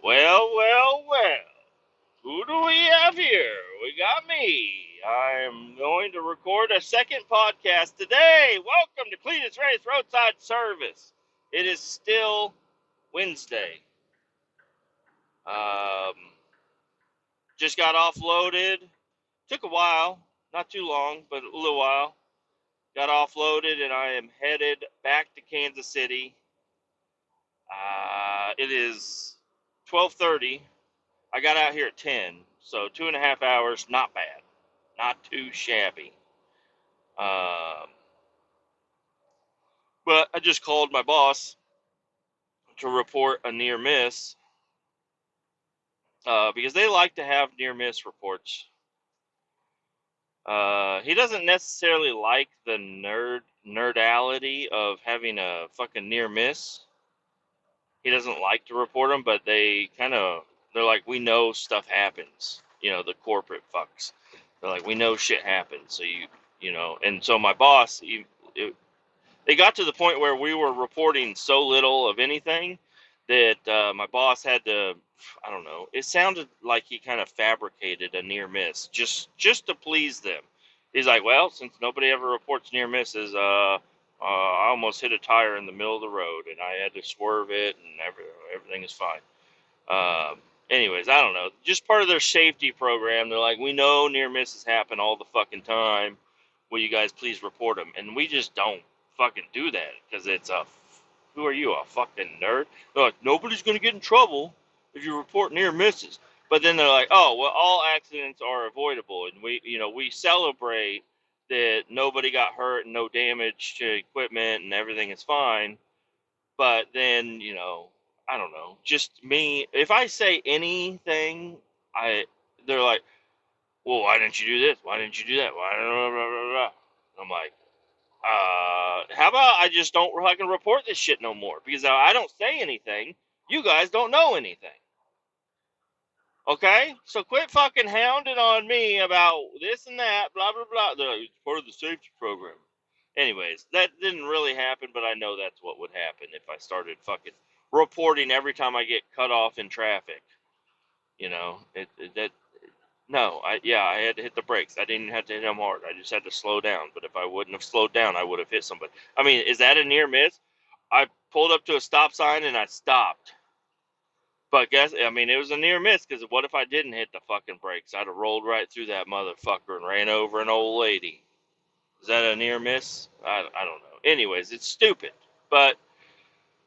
Well, well, well. Who do we have here? We got me. I'm going to record a second podcast today. Welcome to Kletus Roadside Service. It is still Wednesday. Um, just got offloaded. Took a while, not too long, but a little while. Got offloaded, and I am headed back to Kansas City. It is 12:30. I got out here at 10, so 2.5 hours, not bad. Not too shabby. Um, but I just called my boss to report a near miss because they like to have near miss reports. He doesn't necessarily like the nerdality of having a fucking near miss. He doesn't like to report them, but they're like, we know stuff happens. You know, the corporate fucks. They're like, we know shit happens. So and so my boss, they got to the point where we were reporting so little of anything that my boss had to, I don't know, it sounded like he kind of fabricated a near miss just to please them. He's like, well, since nobody ever reports near misses, I almost hit a tire in the middle of the road and I had to swerve it and everything is fine. Anyways, I don't know. Just part of their safety program. They're like, we know near misses happen all the fucking time. Will you guys please report them? And we just don't fucking do that because who are you, a fucking nerd? They're like, nobody's going to get in trouble if you report near misses. But then they're like, oh, well, all accidents are avoidable. And we celebrate that nobody got hurt and no damage to equipment and everything is fine. But then, I don't know, just me. If I say anything, they're like, well, why didn't you do this? Why didn't you do that? Why? Blah, blah, blah, blah. I'm like, how about I just don't fucking report this shit no more? Because I don't say anything. You guys don't know anything. Okay? So quit fucking hounding on me about this and that, blah, blah, blah. They're like, it's part of the safety program. Anyways, that didn't really happen, but I know that's what would happen if I started fucking reporting every time I get cut off in traffic. No, I had to hit the brakes. I didn't have to hit them hard. I just had to slow down. But if I wouldn't have slowed down, I would have hit somebody. I mean, is that a near miss? I pulled up to a stop sign and I stopped. But it was a near miss because what if I didn't hit the fucking brakes? I'd have rolled right through that motherfucker and ran over an old lady. Is that a near miss? I don't know. Anyways, it's stupid. But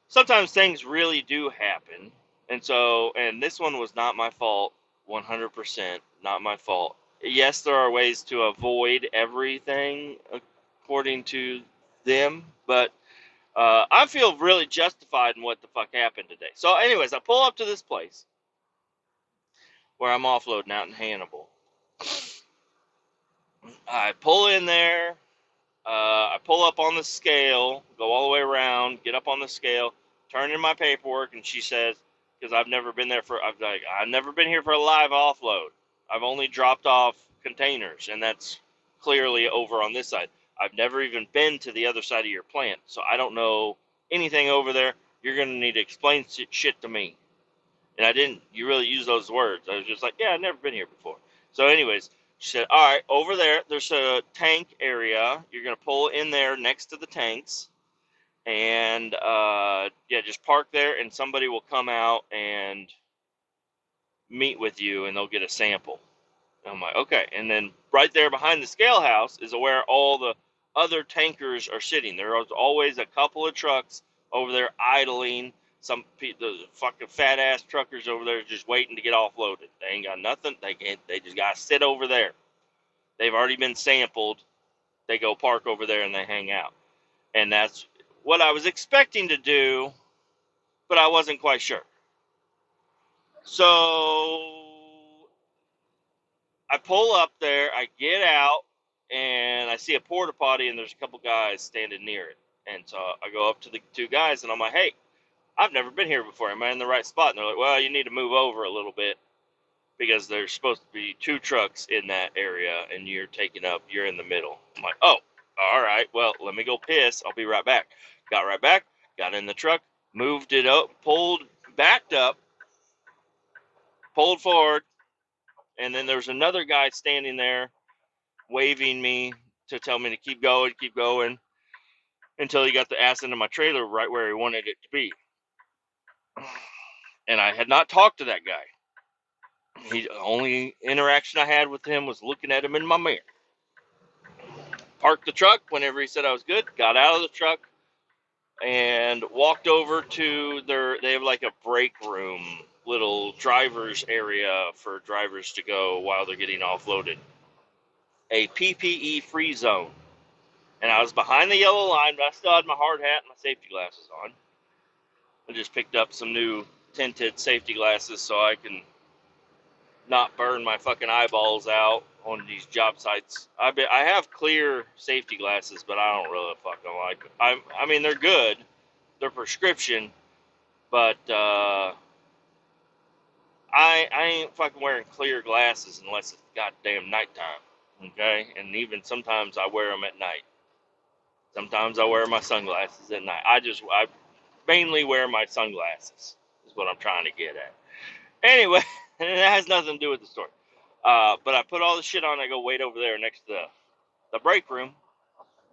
sometimes things really do happen. And this one was not my fault, 100% not my fault. Yes, there are ways to avoid everything according to them, but I feel really justified in what the fuck happened today. So anyways, I pull up to this place where I'm offloading out in Hannibal. I pull in there. I pull up on the scale, go all the way around, get up on the scale, turn in my paperwork, and she says, because I've never been here for a live offload. I've only dropped off containers, and that's clearly over on this side. I've never even been to the other side of your plant, so I don't know anything over there. You're going to need to explain shit to me. And you really use those words. I was just like, yeah, I've never been here before. So anyways, she said, all right, over there, there's a tank area. You're going to pull in there next to the tanks. And, just park there, and somebody will come out and meet with you, and they'll get a sample. And I'm like, okay. And then right there behind the scale house is where all the other tankers are sitting. There is always a couple of trucks over there idling. The fucking fat ass truckers over there just waiting to get offloaded. They ain't got nothing. They just gotta sit over there. They've already been sampled. They go park over there and they hang out. And that's what I was expecting to do, but I wasn't quite sure. So I pull up there, I get out, and I see a porta potty, and there's a couple guys standing near it. And so I go up to the two guys, and I'm like, hey, I've never been here before. Am I in the right spot? And they're like, well, you need to move over a little bit because there's supposed to be two trucks in that area, and you're in the middle. I'm like, oh, all right. Well, let me go piss. I'll be right back. Got right back, got in the truck, moved it up, backed up, pulled forward, and then there's another guy standing there waving me to tell me to keep going, until he got the ass into my trailer right where he wanted it to be. And I had not talked to that guy. The only interaction I had with him was looking at him in my mirror. Parked the truck whenever he said I was good, got out of the truck, and walked over to they have like a break room, little driver's area for drivers to go while they're getting offloaded. A PPE free zone. And I was behind the yellow line, but I still had my hard hat and my safety glasses on. I just picked up some new tinted safety glasses so I can not burn my fucking eyeballs out on these job sites. I have clear safety glasses, but I don't really fucking like them. I mean, they're good. They're prescription, but I ain't fucking wearing clear glasses unless it's goddamn nighttime, okay? And even sometimes I wear them at night. Sometimes I wear my sunglasses at night. I mainly wear my sunglasses, is what I'm trying to get at. Anyway, and it has nothing to do with the story. But I put all the shit on. I go wait over there next to the break room,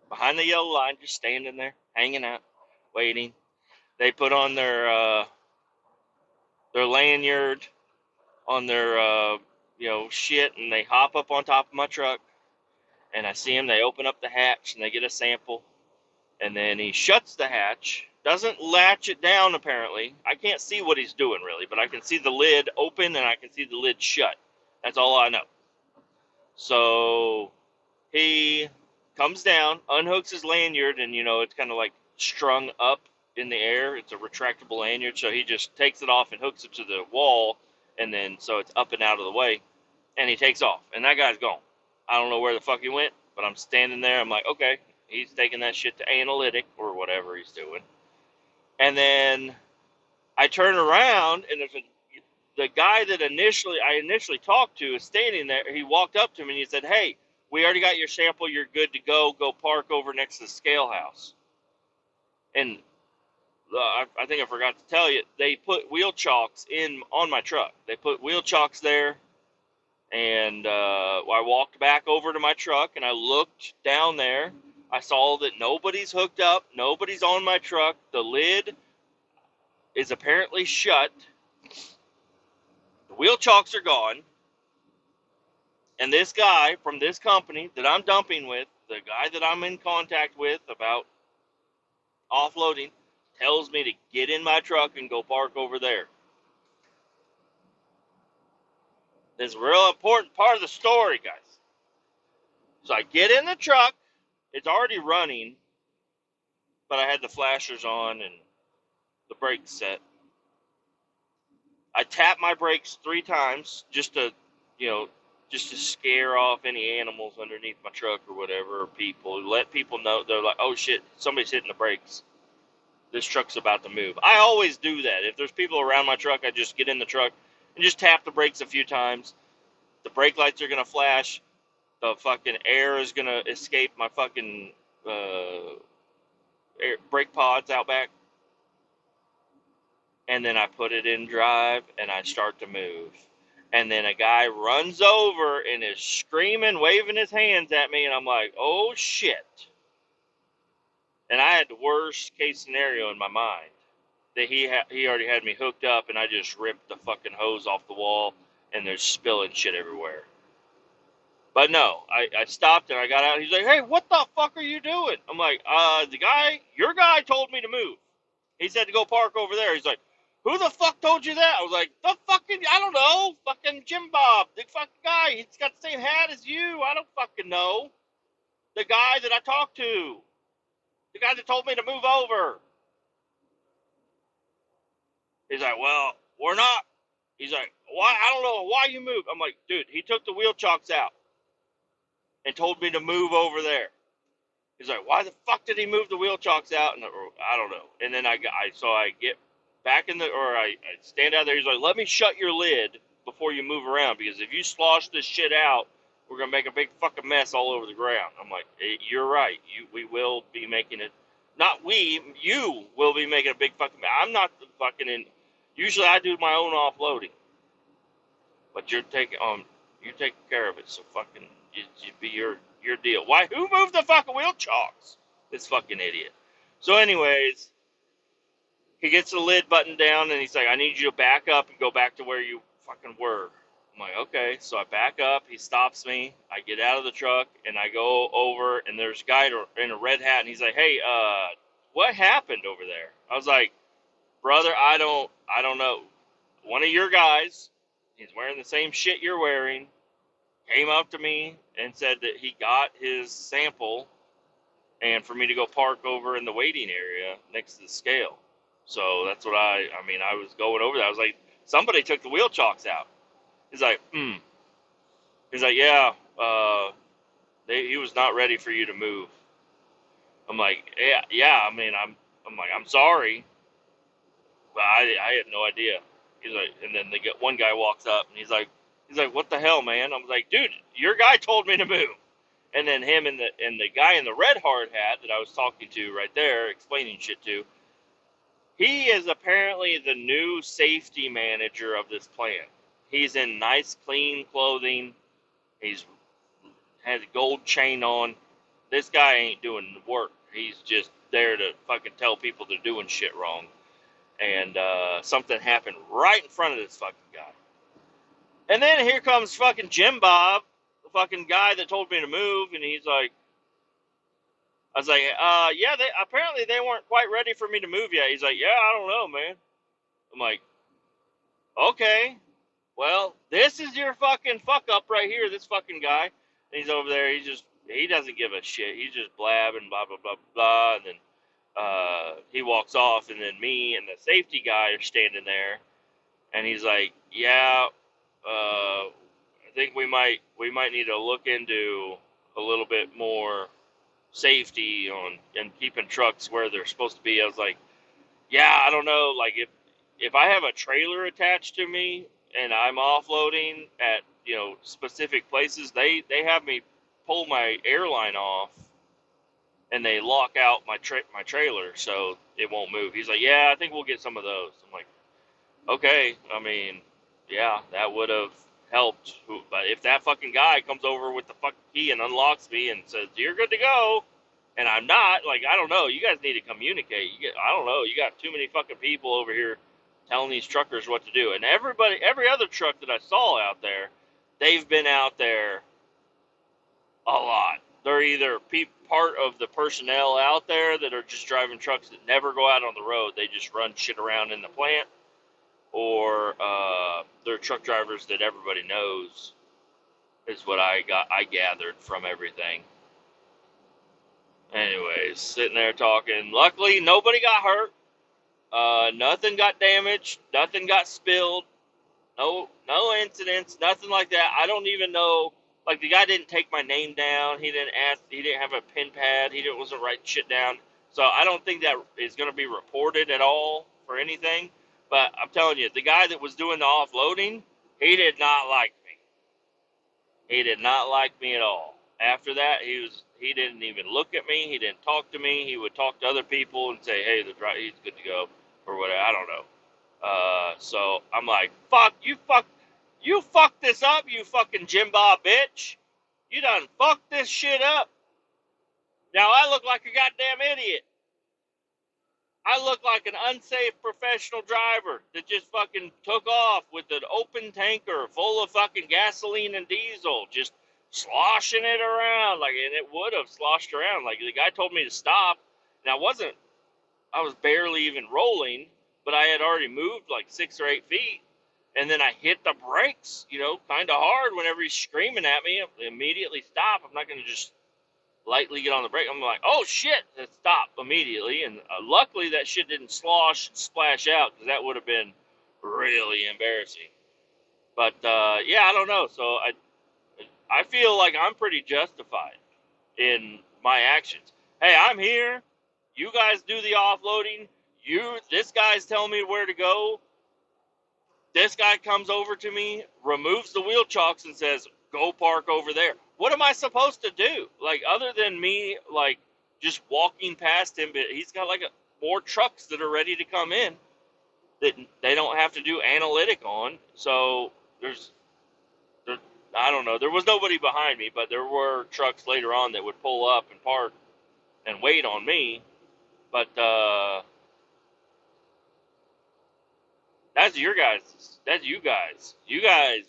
behind the yellow line, just standing there, hanging out, waiting. They put on their lanyard on their shit, and they hop up on top of my truck. And I see them. They open up the hatch and they get a sample. And then he shuts the hatch, doesn't latch it down apparently. I can't see what he's doing really, but I can see the lid open and I can see the lid shut. That's all I know. So he comes down, unhooks his lanyard, and it's kind of like strung up in the air. It's a retractable lanyard, so he just takes it off and hooks it to the wall, and then so it's up and out of the way, and he takes off, and that guy's gone. I don't know where the fuck he went, but I'm standing there. I'm like, okay, he's taking that shit to analytic or whatever he's doing. And then I turn around, and the guy that I initially talked to is standing there. He walked up to me and he said, "Hey, we already got your sample. You're good to go. Go park over next to the scale house." And I think I forgot to tell you, they put wheel chocks on my truck. They put wheel chocks there, and I walked back over to my truck and I looked down there. I saw that nobody's hooked up. Nobody's on my truck. The lid is apparently shut. The wheel chocks are gone. And this guy from this company that I'm dumping with, the guy that I'm in contact with about offloading, tells me to get in my truck and go park over there. This is a real important part of the story, guys. So I get in the truck. It's already running, but I had the flashers on and the brakes set. I tapped my brakes 3 times just to scare off any animals underneath my truck or whatever, or people. Let people know. They're like, oh shit, somebody's hitting the brakes. This truck's about to move. I always do that. If there's people around my truck, I just get in the truck and just tap the brakes a few times. The brake lights are going to flash. The fucking air is going to escape my fucking brake pods out back. And then I put it in drive and I start to move. And then a guy runs over and is screaming, waving his hands at me. And I'm like, oh shit. And I had the worst case scenario in my mind. That he already had me hooked up and I just ripped the fucking hose off the wall and there's spilling shit everywhere. But no, I stopped and I got out. He's like, hey, what the fuck are you doing? I'm like, your guy told me to move. He said to go park over there. He's like, who the fuck told you that? I was like, I don't know, fucking Jim Bob, the fucking guy. He's got the same hat as you. I don't fucking know. The guy that I talked to. The guy that told me to move over. He's like, well, we're not. He's like, why? I don't know why you moved. I'm like, dude, he took the wheel chocks out and told me to move over there. He's like, why the fuck did he move the wheel chocks out? And I don't know. And then I get back I stand out there. He's like, let me shut your lid before you move around, because if you slosh this shit out, we're gonna make a big fucking mess all over the ground. I'm like, hey, you're right. We will be making it. Not we. You will be making a big fucking mess. I'm not the fucking in. Usually I do my own offloading. but you're taking care of it. So fucking, you be your deal. Why? Who moved the fucking wheel chocks? This fucking idiot. So, anyways, he gets the lid button down and he's like, I need you to back up and go back to where you fucking were. I'm like, okay. So I back up. He stops me. I get out of the truck and I go over and there's a guy in a red hat and he's like, hey, what happened over there? I was like, brother, I don't know. One of your guys, he's wearing the same shit you're wearing, came up to me and said that he got his sample and for me to go park over in the waiting area next to the scale. So that's what I mean, I was going over there. I was like, somebody took the wheel chocks out. He's like, He's like, yeah, he was not ready for you to move. I'm like, yeah. I mean, I'm like, I'm sorry, but I had no idea. He's like, and then one guy walks up and he's like, what the hell, man? I was like, dude, your guy told me to move. And then him and the guy in the red hard hat that I was talking to right there, explaining shit to, he is apparently the new safety manager of this plant. He's in nice, clean clothing. He's has a gold chain on. This guy ain't doing work. He's just there to fucking tell people they're doing shit wrong. And something happened right in front of this fucking guy. And then here comes fucking Jim Bob, the fucking guy that told me to move, and he's like, I was like, yeah, apparently they weren't quite ready for me to move yet. He's like, yeah, I don't know, man. I'm like, okay, well, this is your fucking fuck up right here, this fucking guy. And he's over there, he doesn't give a shit. He's just blabbing, blah, blah, blah, blah. And then he walks off, and then me and the safety guy are standing there. And he's like, yeah, I think we might need to look into a little bit more safety on and keeping trucks where they're supposed to be. I was like, yeah, I don't know. Like if I have a trailer attached to me and I'm offloading at specific places, they have me pull my airline off and they lock out my trailer so it won't move. He's like, yeah, I think we'll get some of those. I'm like, okay. I mean, yeah, that would have helped. But if that fucking guy comes over with the fucking key and unlocks me and says, you're good to go, and I'm not, like, I don't know. You guys need to communicate. I don't know. You got too many fucking people over here telling these truckers what to do. And every other truck that I saw out there, they've been out there a lot. They're either part of the personnel out there that are just driving trucks that never go out on the road. They just run shit around in the plant. Or they're truck drivers that everybody knows, is what I gathered from everything. Anyways, sitting there talking. Luckily, nobody got hurt. Nothing got damaged. Nothing got spilled. No incidents. Nothing like that. I don't even know. Like, the guy didn't take my name down. He didn't ask. He didn't have a pen pad. Wasn't writing shit down. So I don't think that is going to be reported at all for anything. But I'm telling you, the guy that was doing the offloading, he did not like me. He did not like me at all. After that, he didn't even look at me. He didn't talk to me. He would talk to other people and say, hey, he's good to go, or whatever. I don't know. So I'm like, you fucked this up, you fucking Jim Bob bitch. You done fucked this shit up. Now I look like a goddamn idiot. I look like an unsafe professional driver that just fucking took off with an open tanker full of fucking gasoline and diesel, just sloshing it around. Like, and it would have sloshed around. Like, the guy told me to stop, and I was barely even rolling, but I had already moved like 6 or 8 feet. And then I hit the brakes, kind of hard whenever he's screaming at me. I immediately stop. I'm not going to just lightly get on the brake. I'm like, oh shit, and stop immediately. And luckily that shit didn't splash out, because that would have been really embarrassing. But yeah, I don't know. So I feel like I'm pretty justified in my actions. Hey, I'm here. You guys do the offloading. This guy's telling me where to go. This guy comes over to me, removes the wheel chocks, and says, go park over there. What am I supposed to do? Like, other than me, like, just walking past him, but he's got, like, 4 trucks that are ready to come in that they don't have to do analytic on. So there, I don't know. There was nobody behind me, but there were trucks later on that would pull up and park and wait on me. But that's your guys. That's you guys. You guys,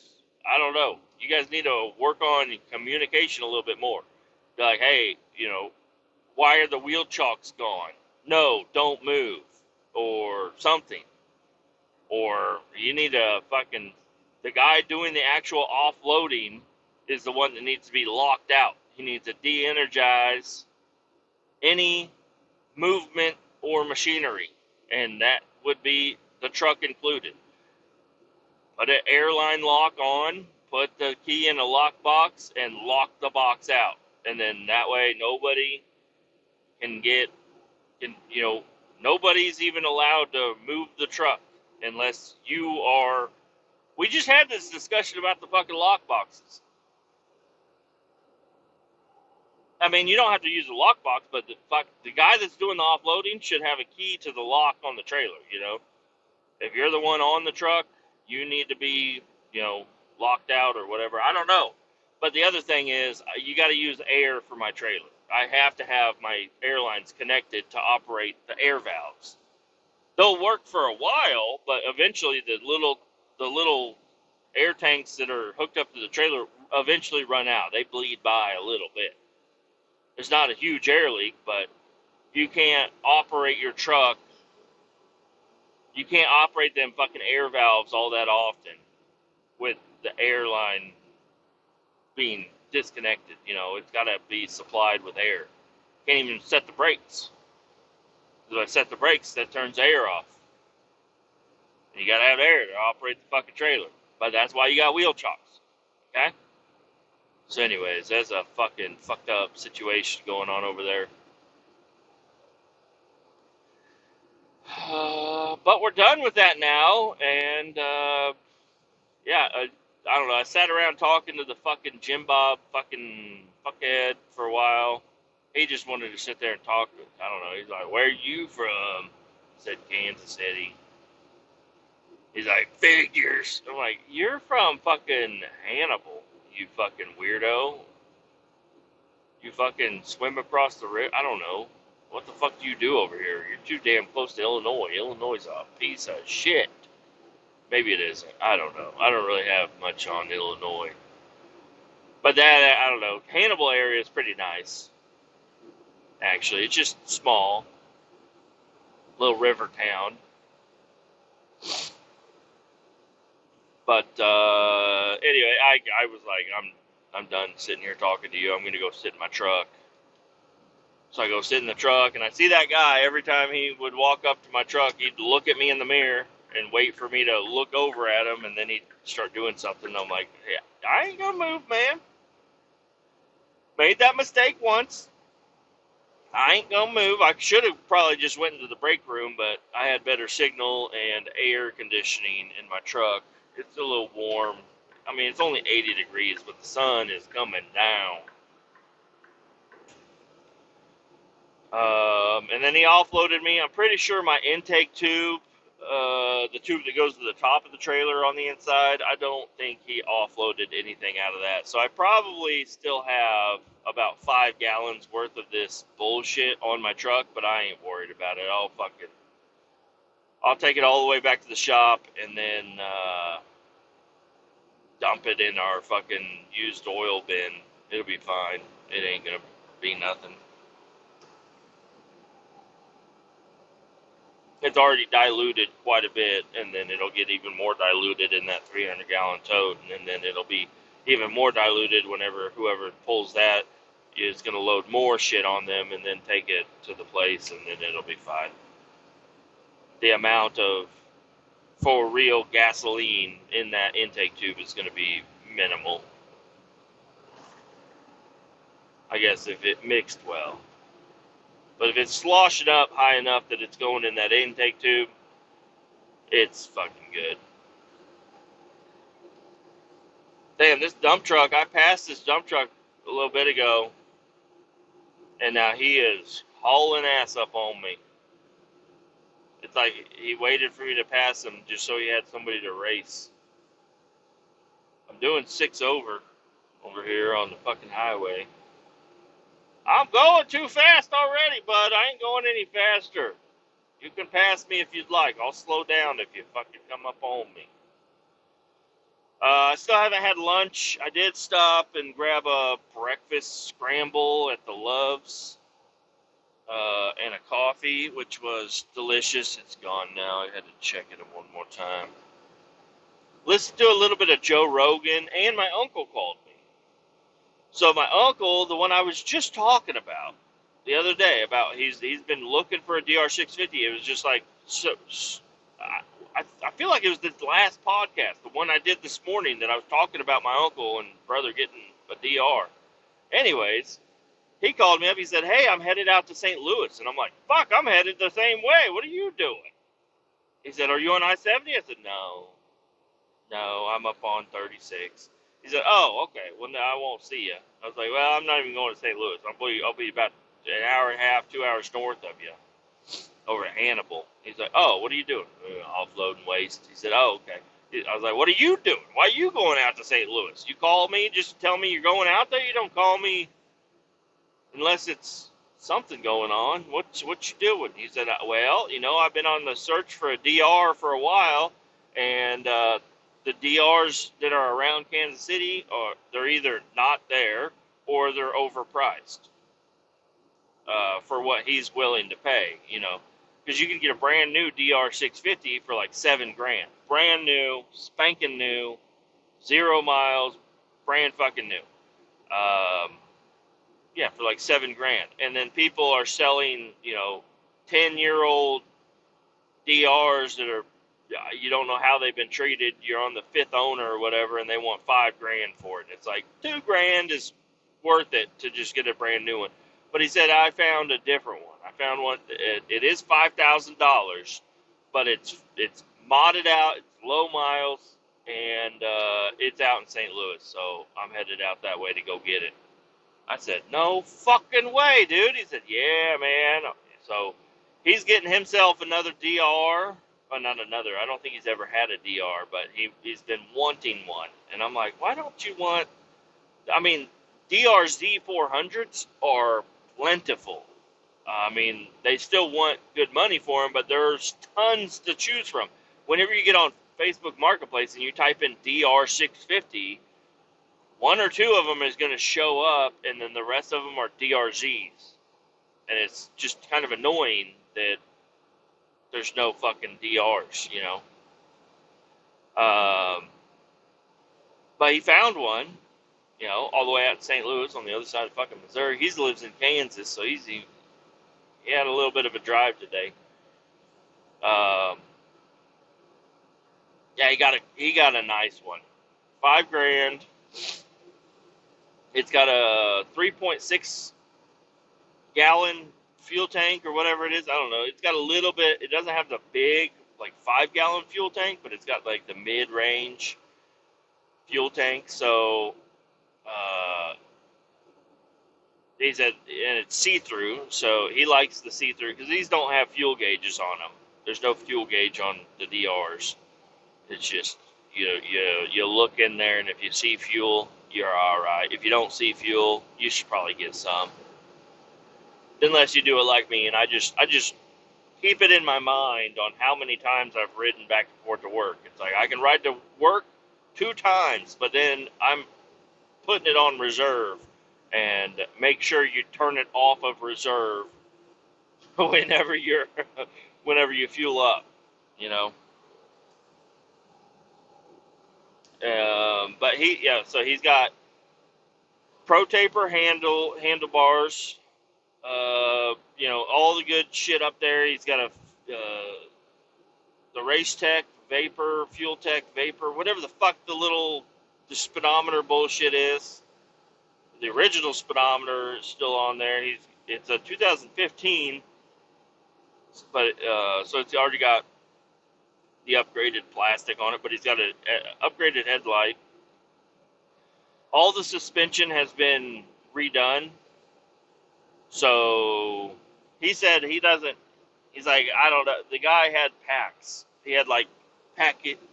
I don't know. You guys need to work on communication a little bit more. Be like, hey, why are the wheel chocks gone? No, don't move, or something. Or you need to fucking, the guy doing the actual offloading is the one that needs to be locked out. He needs to de-energize any movement or machinery, and that would be the truck included. Put an airline lock on, put the key in a lock box, and lock the box out. And then that way nobody can nobody's even allowed to move the truck unless you are. We just had this discussion about the fucking lock boxes. I mean, you don't have to use a lockbox, but the guy that's doing the offloading should have a key to the lock on the trailer. If you're the one on the truck, you need to be, locked out or whatever. I don't know. But the other thing is, you got to use air for my trailer. I have to have my airlines connected to operate the air valves. They'll work for a while, but eventually the little air tanks that are hooked up to the trailer eventually run out. They bleed by a little bit. It's not a huge air leak, but you can't operate your truck. You can't operate them fucking air valves all that often with the airline being disconnected. It's got to be supplied with air. Can't even set the brakes. If I set the brakes, that turns air off. And you got to have air to operate the fucking trailer. But that's why you got wheel chocks. Okay? So anyways, there's a fucking fucked up situation going on over there. But we're done with that now, and yeah, I don't know. I sat around talking to the fucking Jim Bob fucking fuckhead for a while. He just wanted to sit there and talk. I don't know. He's like, "Where are you from?" I said, "Kansas City." He's like, "Figures." I'm like, "You're from fucking Hannibal, you fucking weirdo. You fucking swim across the river. I don't know. What the fuck do you do over here? You're too damn close to Illinois. Illinois is a piece of shit." Maybe it isn't. I don't know. I don't really have much on Illinois. But that, I don't know. Hannibal area is pretty nice. Actually, it's just small. Little river town. But anyway, I was like, I'm done sitting here talking to you. I'm gonna go sit in my truck. So I go sit in the truck, and I see that guy. Every time he would walk up to my truck, he'd look at me in the mirror and wait for me to look over at him, and then he'd start doing something. I'm like, yeah, I ain't gonna move, man. Made that mistake once. I ain't gonna move. I should have probably just went into the break room, but I had better signal and air conditioning in my truck. It's a little warm. I mean, it's only 80 degrees, but the sun is coming down. And then he offloaded me. I'm pretty sure my intake tube, the tube that goes to the top of the trailer on the inside, I don't think he offloaded anything out of that. So I probably still have about 5 gallons worth of this bullshit on my truck, but I ain't worried about it. I'll take it all the way back to the shop and then dump it in our fucking used oil bin. It'll be fine. It ain't gonna be nothing. It's already diluted quite a bit, and then it'll get even more diluted in that 300-gallon tote, and then it'll be even more diluted whenever whoever pulls that is going to load more shit on them and then take it to the place, and then it'll be fine. The amount of for real gasoline in that intake tube is going to be minimal. I guess if it mixed well. But if it's sloshing up high enough that it's going in that intake tube, it's fucking good. Damn, this dump truck, I passed this dump truck a little bit ago, and now he is hauling ass up on me. It's like he waited for me to pass him just so he had somebody to race. I'm doing 6 over here on the fucking highway. I'm going too fast already, bud. I ain't going any faster. You can pass me if you'd like. I'll slow down if you fucking come up on me. I still haven't had lunch. I did stop and grab a breakfast scramble at the Loves and a coffee, which was delicious. It's gone now. I had to check it one more time. Listened to a little bit of Joe Rogan, and my uncle called me. So my uncle, the one I was just talking about the other day, about he's been looking for a DR650. It was just like, I feel like it was the last podcast, the one I did this morning, that I was talking about my uncle and brother getting a DR. Anyways, he called me up. He said, "Hey, I'm headed out to St. Louis." And I'm like, "Fuck, I'm headed the same way. What are you doing?" He said, "Are you on I-70?" I said, No, I'm up on 36. He said, "Oh, okay. Well, no, I won't see you." I was like, "Well, I'm not even going to St. Louis. I'll be about an hour and a half, 2 hours north of you, over at Hannibal." He's like, "Oh, what are you doing?" "Offloading waste." He said, "Oh, okay." I was like, "What are you doing? Why are you going out to St. Louis? You call me just to tell me you're going out there? You don't call me unless it's something going on. What you doing?" He said, "Well, I've been on the search for a DR for a while, and the DRs that are around Kansas City, they're either not there or they're overpriced for what he's willing to pay, because you can get a brand new DR 650 for like $7,000, brand new, spanking new, 0 miles, brand fucking new, yeah, for like $7,000, and then people are selling 10-year-old DRs that are, you don't know how they've been treated. You're on the 5th owner or whatever, and they want $5,000 for it. It's like $2,000 is worth it to just get a brand new one. But he said, I found a different one. I found one. It is $5,000, but it's modded out. It's low miles, and it's out in St. Louis. So I'm headed out that way to go get it. I said, "No fucking way, dude." He said, "Yeah, man." So he's getting himself another DR. Well, not another. I don't think he's ever had a DR, but he's been wanting one. And I'm like, why don't you want... I mean, DRZ 400s are plentiful. I mean, they still want good money for them, but there's tons to choose from. Whenever you get on Facebook Marketplace and you type in DR 650, 1 or 2 of them is going to show up, and then the rest of them are DRZs. And it's just kind of annoying that there's no fucking DRs, But he found one, all the way out in St. Louis on the other side of fucking Missouri. He lives in Kansas, so he had a little bit of a drive today. Yeah, he got a nice one, $5,000. It's got a 3.6 gallon fuel tank or whatever it is. I don't know. It's got a little bit. It doesn't have the big, like, 5-gallon fuel tank, but it's got like the mid-range fuel tank. So he said, and it's see-through. So he likes the see-through because these don't have fuel gauges on them. There's no fuel gauge on the DRs. It's just you look in there, and if you see fuel, you're all right. If you don't see fuel, you should probably get some. Unless you do it like me, and I just keep it in my mind on how many times I've ridden back and forth to work. It's like I can ride to work 2 times, but then I'm putting it on reserve, and make sure you turn it off of reserve whenever you fuel up, But so he's got Pro Taper handlebars. All the good shit up there. He's got the Race Tech Vapor, Fuel Tech Vapor, whatever the fuck the speedometer bullshit is. The original speedometer is still on there. It's a 2015, but so it's already got the upgraded plastic on it, but he's got an upgraded headlight. All the suspension has been redone. So he said he's like, I don't know. The guy had packs. He had like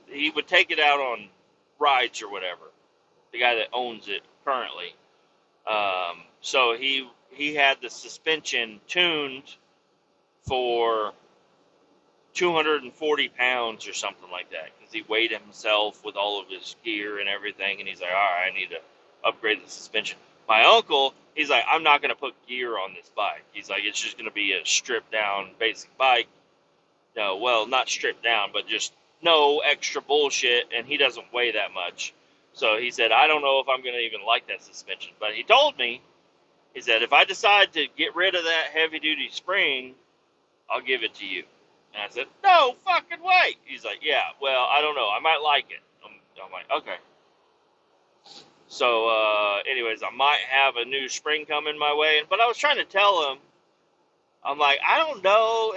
he would take it out on rides or whatever. the guy that owns it currently. So he had the suspension tuned for 240 pounds or something like that because he weighed himself with all of his gear and everything, and he's like, all right, I need to upgrade the suspension. My uncle, he's like, I'm not going to put gear on this bike. He's like, it's just going to be a stripped down basic bike. No, well, not stripped down, but just no extra bullshit, and he doesn't weigh that much. So he said, I don't know if I'm going to even like that suspension. But he told me, he said, if I decide to get rid of that heavy duty spring, I'll give it to you. And I said, no fucking way. He's like, yeah, well, I don't know. I might like it. I'm like, okay. So, anyways, I might have a new spring coming my way. But I was trying to tell him, I'm like, I don't know.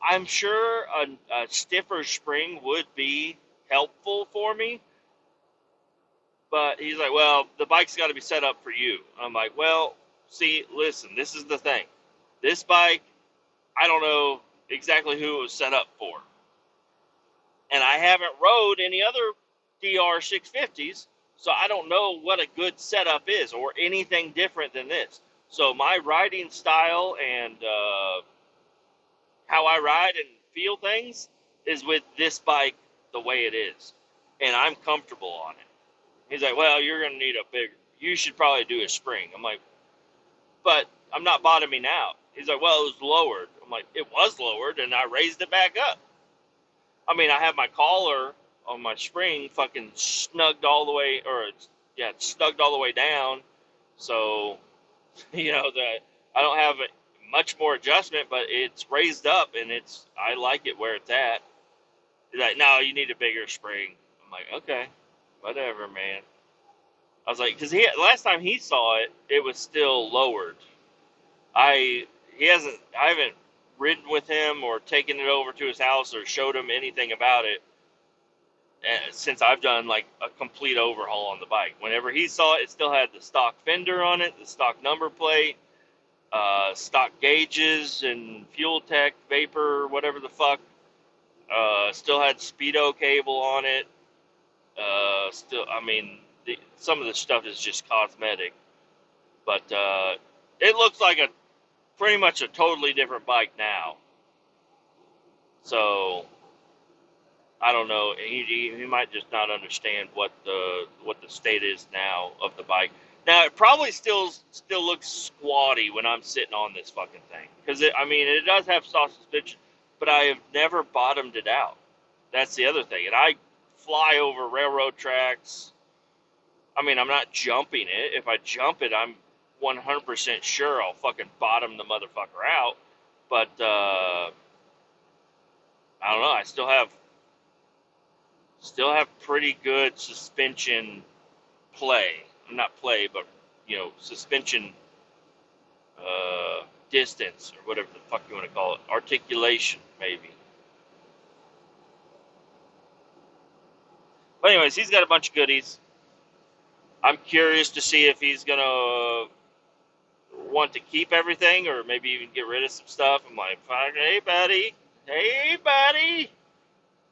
I'm sure a stiffer spring would be helpful for me. But he's like, well, the bike's got to be set up for you. I'm like, well, see, listen, this is the thing. This bike, I don't know exactly who it was set up for. And I haven't rode any other DR 650s, so I don't know what a good setup is or anything different than this. So my riding style and how I ride and feel things is with this bike the way it is. And I'm comfortable on it. He's like, well, you're going to need you should probably do a spring. I'm like, but I'm not bottoming out. He's like, well, it was lowered. I'm like, it was lowered, and I raised it back up. I mean, I have my collar on my spring fucking snugged all the way, it's snugged all the way down. So, I don't have much more adjustment, but it's raised up, and I like it where it's at. He's like, no, you need a bigger spring. I'm like, okay, whatever, man. I was like, because last time he saw it, it was still lowered. I haven't ridden with him or taken it over to his house or showed him anything about it since I've done like a complete overhaul on the bike. Whenever he saw it, it still had the stock fender on it, the stock number plate, stock gauges and fuel tech, vapor, whatever the fuck. Still had speedo cable on it. Some of the stuff is just cosmetic, but it looks like pretty much a totally different bike now. So I don't know. He might just not understand what the state is now of the bike. Now it probably still looks squatty when I'm sitting on this fucking thing because it does have soft suspension, but I have never bottomed it out. That's the other thing, and I fly over railroad tracks. I mean, I'm not jumping it. If I jump it, I'm 100% sure I'll fucking bottom the motherfucker out. But I don't know. I still have pretty good suspension play. Not play, but suspension distance or whatever the fuck you want to call it. Articulation, maybe. But anyways, he's got a bunch of goodies. I'm curious to see if he's gonna want to keep everything or maybe even get rid of some stuff. I'm like, hey buddy,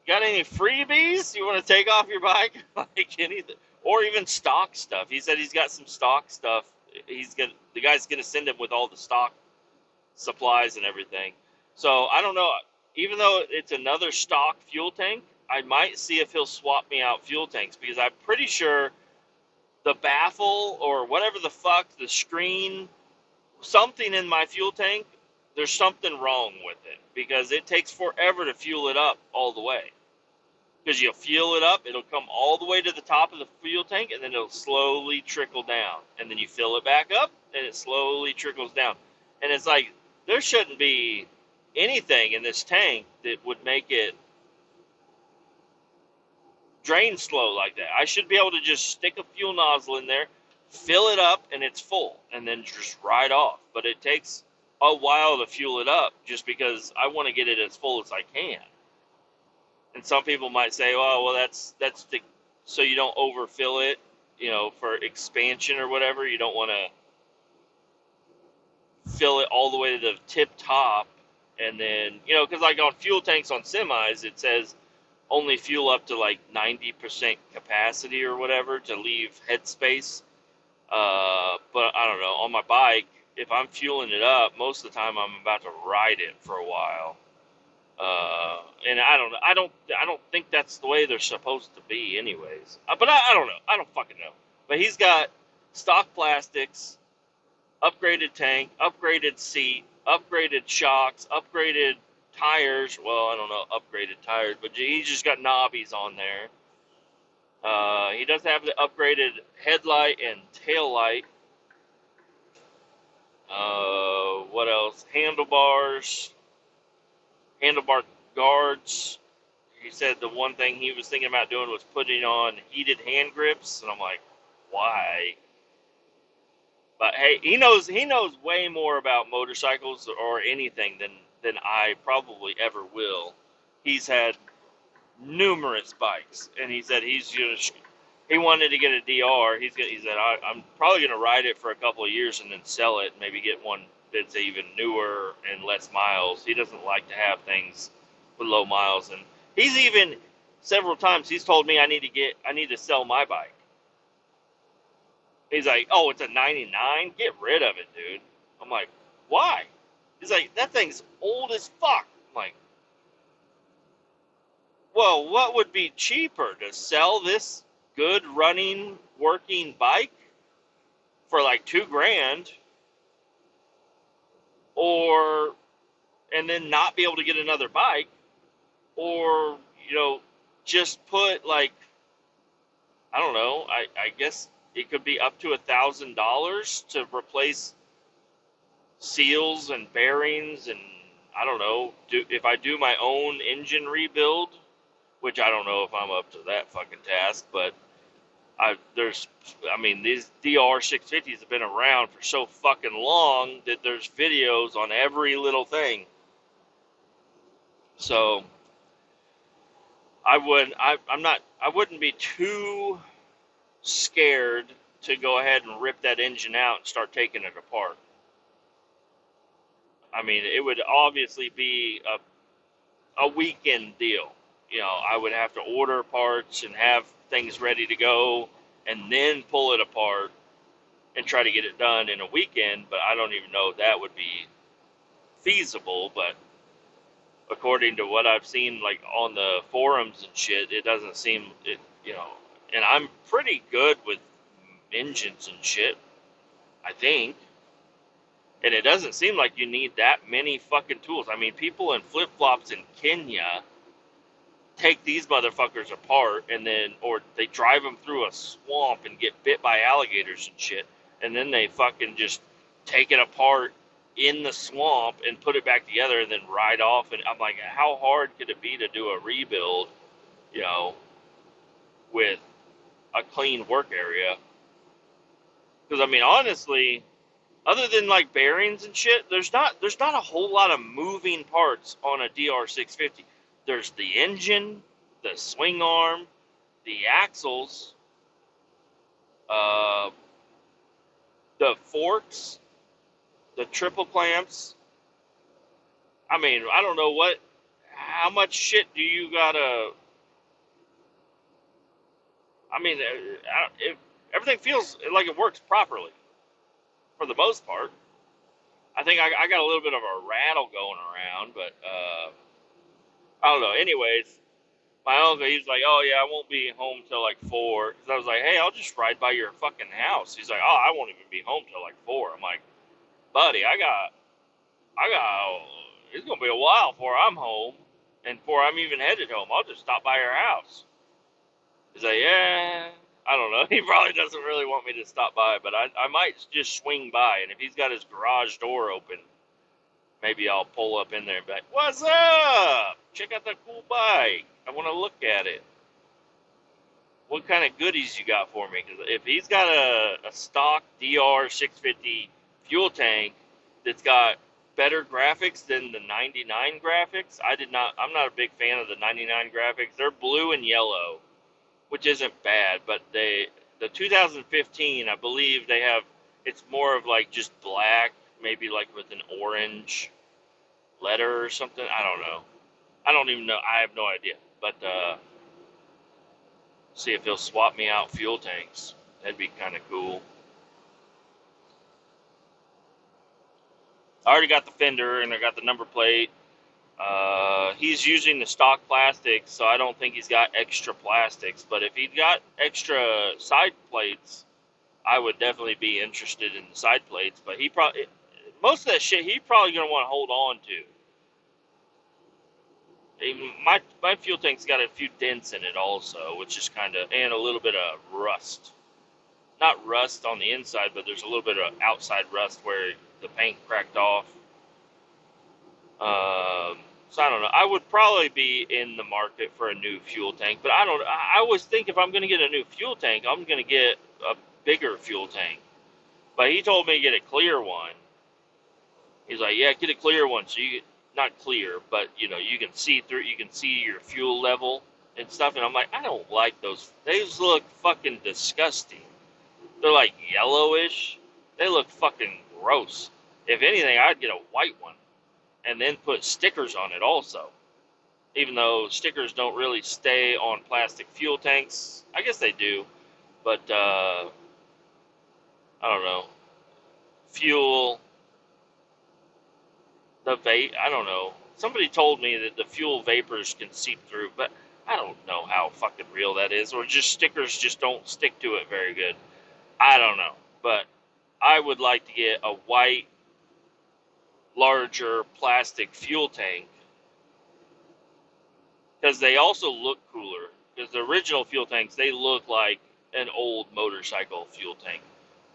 got any freebies you want to take off your bike? Like anything, or even stock stuff. He said he's got some stock stuff. The guy's gonna send him with all the stock supplies and everything. So I don't know. Even though it's another stock fuel tank, I might see if he'll swap me out fuel tanks because I'm pretty sure the baffle or whatever the fuck, the screen, something in my fuel tank, there's something wrong with it because it takes forever to fuel it up all the way. Because you fuel it up, it'll come all the way to the top of the fuel tank and then it'll slowly trickle down. And then you fill it back up and it slowly trickles down. And it's like, there shouldn't be anything in this tank that would make it drain slow like that. I should be able to just stick a fuel nozzle in there, fill it up, and it's full, and then just ride off. But it takes a while to fuel it up just because I want to get it as full as I can. And some people might say, oh, well, that's so you don't overfill it, for expansion or whatever. You don't want to fill it all the way to the tip top. And then, because like on fuel tanks on semis, it says only fuel up to like 90% capacity or whatever to leave headspace. But I don't know. On my bike, if I'm fueling it up, most of the time I'm about to ride it for a while. And I don't know. I don't think that's the way they're supposed to be, anyways. But I don't know. I don't fucking know. But he's got stock plastics, upgraded tank, upgraded seat, upgraded shocks, upgraded tires. Well, I don't know, upgraded tires, but he's just got knobbies on there. He does have the upgraded headlight and tail light. What else? Handlebar guards. He said the one thing he was thinking about doing was putting on heated hand grips, and I'm like, why? But hey, he knows way more about motorcycles or anything than I probably ever will. He's had numerous bikes, and he said he wanted to get a DR. He said I'm probably gonna ride it for a couple of years and then sell it, and maybe get one that's even newer and less miles. He doesn't like to have things with low miles, and he's even several times he's told me I need to sell my bike. He's like, oh, it's a 99? Get rid of it, dude. I'm like, why? He's like, that thing's old as fuck. I'm like, well, what would be cheaper, to sell this good running, working bike for like $2,000, or, and then not be able to get another bike, or, just put like, I don't know, I guess it could be up to $1,000 to replace seals and bearings, and I don't know, if I do my own engine rebuild, which I don't know if I'm up to that fucking task, but these DR 650s have been around for so fucking long that there's videos on every little thing. So I wouldn't be too scared to go ahead and rip that engine out and start taking it apart. I mean, it would obviously be a weekend deal. I would have to order parts and have things ready to go and then pull it apart and try to get it done in a weekend, but I don't even know if that would be feasible. But according to what I've seen, like on the forums and shit, it doesn't seem and I'm pretty good with engines and shit, I think. And it doesn't seem like you need that many fucking tools. I mean, people in flip-flops in Kenya take these motherfuckers apart, or they drive them through a swamp and get bit by alligators and shit, and then they fucking just take it apart in the swamp and put it back together and then ride off. And I'm like, how hard could it be to do a rebuild, with a clean work area? Because I mean, honestly, other than like bearings and shit, there's not a whole lot of moving parts on a DR 650. There's the engine, the swing arm, the axles, the forks, the triple clamps. I mean, I don't know how much shit do you gotta. I mean, everything feels like it works properly for the most part. I think I got a little bit of a rattle going around, but I don't know. Anyways, my uncle, he's like, oh yeah, I won't be home till like 4. Because I was like, hey, I'll just ride by your fucking house. He's like, oh, I won't even be home till like 4. I'm like, buddy, it's gonna be a while before I'm home, and before I'm even headed home. I'll just stop by your house. He's like, yeah, I don't know. He probably doesn't really want me to stop by, but I might just swing by, and if he's got his garage door open, maybe I'll pull up in there and be like, what's up? Check out that cool bike. I want to look at it. What kind of goodies you got for me? Because if he's got a stock DR 650 fuel tank that's got better graphics than the 99 graphics, I'm not a big fan of the 99 graphics. They're blue and yellow, which isn't bad, but the 2015, I believe it's more of like just black, maybe like with an orange letter or something. I don't know. I don't even know. I have no idea. But see if he'll swap me out fuel tanks. That'd be kind of cool. I already got the fender and I got the number plate. He's using the stock plastics, so I don't think he's got extra plastics. But if he got extra side plates, I would definitely be interested in the side plates. But he probably, most of that shit, he's probably gonna want to hold on to. My fuel tank's got a few dents in it also, which is kind of, and a little bit of rust. Not rust on the inside, but there's a little bit of outside rust where the paint cracked off. So I don't know. I would probably be in the market for a new fuel tank, but I always think if I'm going to get a new fuel tank, I'm going to get a bigger fuel tank. But he told me to get a clear one. He's like, yeah, get a clear one, so you not clear, but you know you can see through. You can see your fuel level and stuff. And I'm like, I don't like those. Those look fucking disgusting. They're like yellowish. They look fucking gross. If anything, I'd get a white one and then put stickers on it also. Even though stickers don't really stay on plastic fuel tanks. I guess they do. But, I don't know. Fuel, the vape, I don't know. Somebody told me that the fuel vapors can seep through, but I don't know how fucking real that is. Or just stickers just don't stick to it very good. I don't know. But I would like to get a white, larger plastic fuel tank because they also look cooler. Because the original fuel tanks, they look like an old motorcycle fuel tank.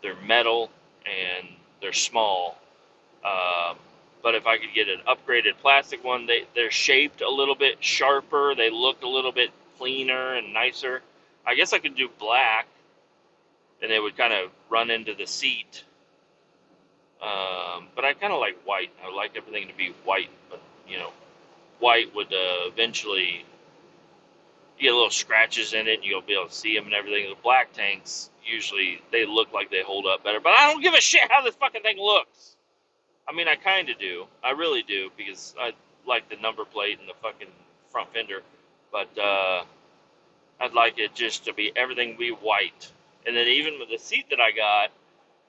They're metal and they're small. But if I could get an upgraded plastic one, they're shaped a little bit sharper. They look a little bit cleaner and nicer. I guess I could do black, and they would kind of run into the seat. But I kind of like white. I would like everything to be white, but you know, white would eventually get little scratches in it, and you'll be able to see them and everything. The black tanks usually they look like they hold up better, but I don't give a shit how this fucking thing looks. I mean, I kind of do. I really do because I like the number plate and the fucking front fender, but I'd like it just to be everything be white. And then even with the seat that I got,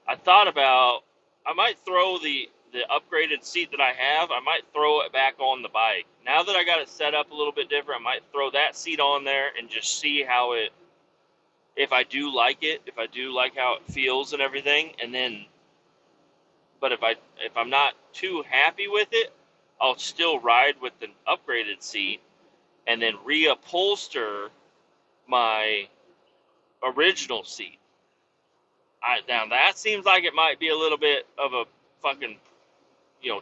I thought about I might throw the upgraded seat that I have, I might throw it back on the bike. Now that I got it set up a little bit different, I might throw that seat on there and just see how it, if I do like it, if I do like how it feels and everything, and then, but if I'm not too happy with it, I'll still ride with the upgraded seat and then reupholster my original seat. Now that seems like it might be a little bit of a fucking,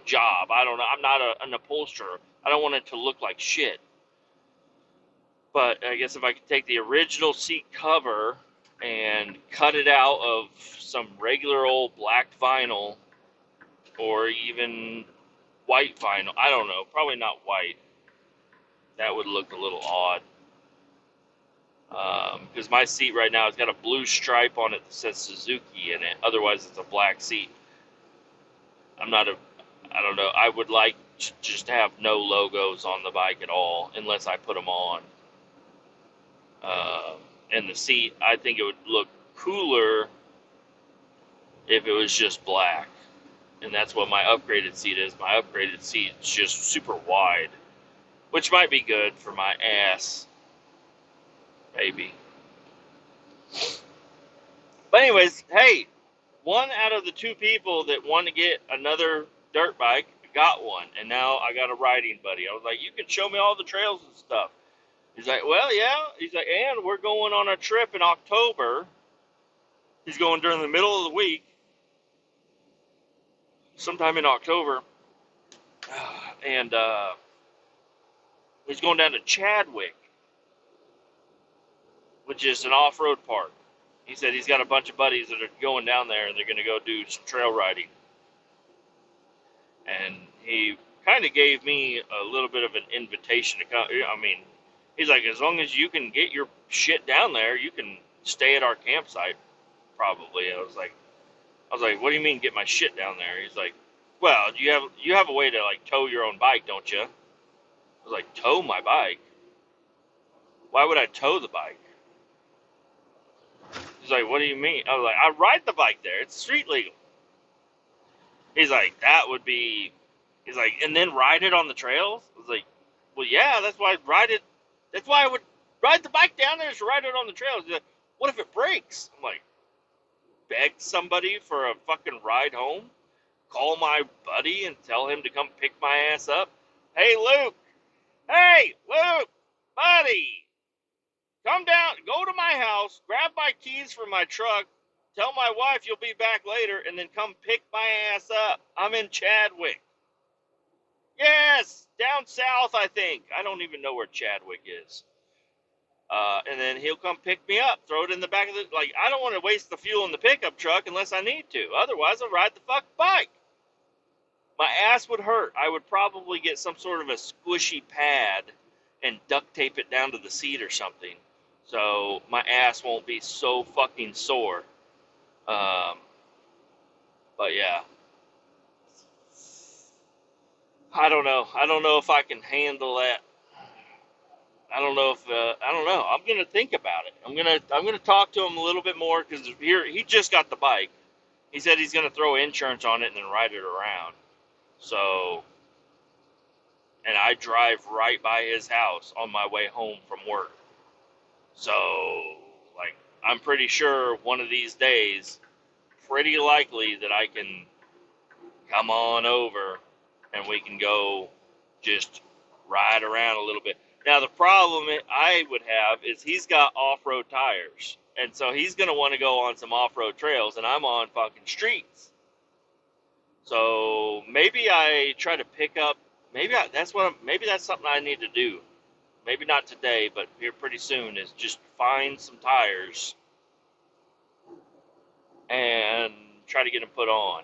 job. I don't know. I'm not an upholsterer. I don't want it to look like shit. But I guess if I could take the original seat cover and cut it out of some regular old black vinyl or even white vinyl. I don't know. Probably not white. That would look a little odd. Because my seat right now has got a blue stripe on it that says Suzuki in it. Otherwise, it's a black seat. I don't know. I would like to just have no logos on the bike at all, unless I put them on. And the seat, I think it would look cooler if it was just black. And that's what my upgraded seat is. My upgraded seat is just super wide, which might be good for my ass. Maybe. But anyways, hey, one out of the two people that want to get another dirt bike got one, and now I got a riding buddy. I was like, you can show me all the trails and stuff. He's like, well, yeah. He's like, and we're going on a trip in October. He's going during the middle of the week, sometime in October, and he's going down to Chadwick, which is an off-road park. He said he's got a bunch of buddies that are going down there, and they're going to go do some trail riding. And he kind of gave me a little bit of an invitation to come. I mean, he's like, as long as you can get your shit down there, you can stay at our campsite, probably. I was like, what do you mean get my shit down there? He's like, well, you have a way to like tow your own bike, don't you? I was like, tow my bike? Why would I tow the bike? He's like, what do you mean? I was like, I ride the bike there. It's street legal. He's like, that would be, he's like, and then ride it on the trails? I was like, well, yeah, that's why I ride it. That's why I would ride the bike down there is to ride it on the trails. He's like, what if it breaks? I'm like, beg somebody for a fucking ride home? Call my buddy and tell him to come pick my ass up? Hey, Luke. Hey, Luke, buddy. Come down, go to my house, grab my keys from my truck, tell my wife you'll be back later, and then come pick my ass up. I'm in Chadwick. Yes, down south, I think. I don't even know where Chadwick is. And then he'll come pick me up, throw it in the back of the, like, I don't want to waste the fuel in the pickup truck unless I need to. Otherwise, I'll ride the fuck bike. My ass would hurt. I would probably get some sort of a squishy pad and duct tape it down to the seat or something, so my ass won't be so fucking sore. But yeah, I don't know. I don't know if I can handle that. I don't know if I don't know. I'm gonna think about it. I'm gonna talk to him a little bit more because here he just got the bike. He said he's gonna throw insurance on it and then ride it around. So, and I drive right by his house on my way home from work. So, like, I'm pretty sure one of these days, pretty likely that I can come on over and we can go just ride around a little bit. Now, the problem I would have is he's got off-road tires. And so he's going to want to go on some off-road trails, and I'm on fucking streets. So maybe I try to pick up, maybe that's something I need to do. Maybe not today, but here pretty soon, is just find some tires and try to get them put on.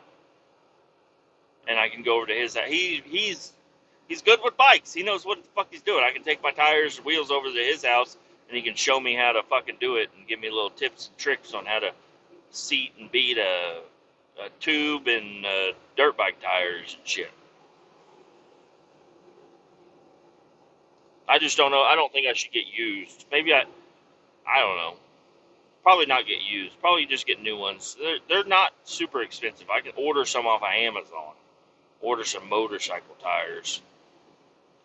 And I can go over to his house. He's good with bikes. He knows what the fuck he's doing. I can take my tires and wheels over to his house, and he can show me how to fucking do it and give me little tips and tricks on how to seat and beat a tube and dirt bike tires and shit. I just don't know. I don't think I should get used. Maybe I don't know. Probably not get used. Probably just get new ones. They're not super expensive. I can order some off of Amazon. Order some motorcycle tires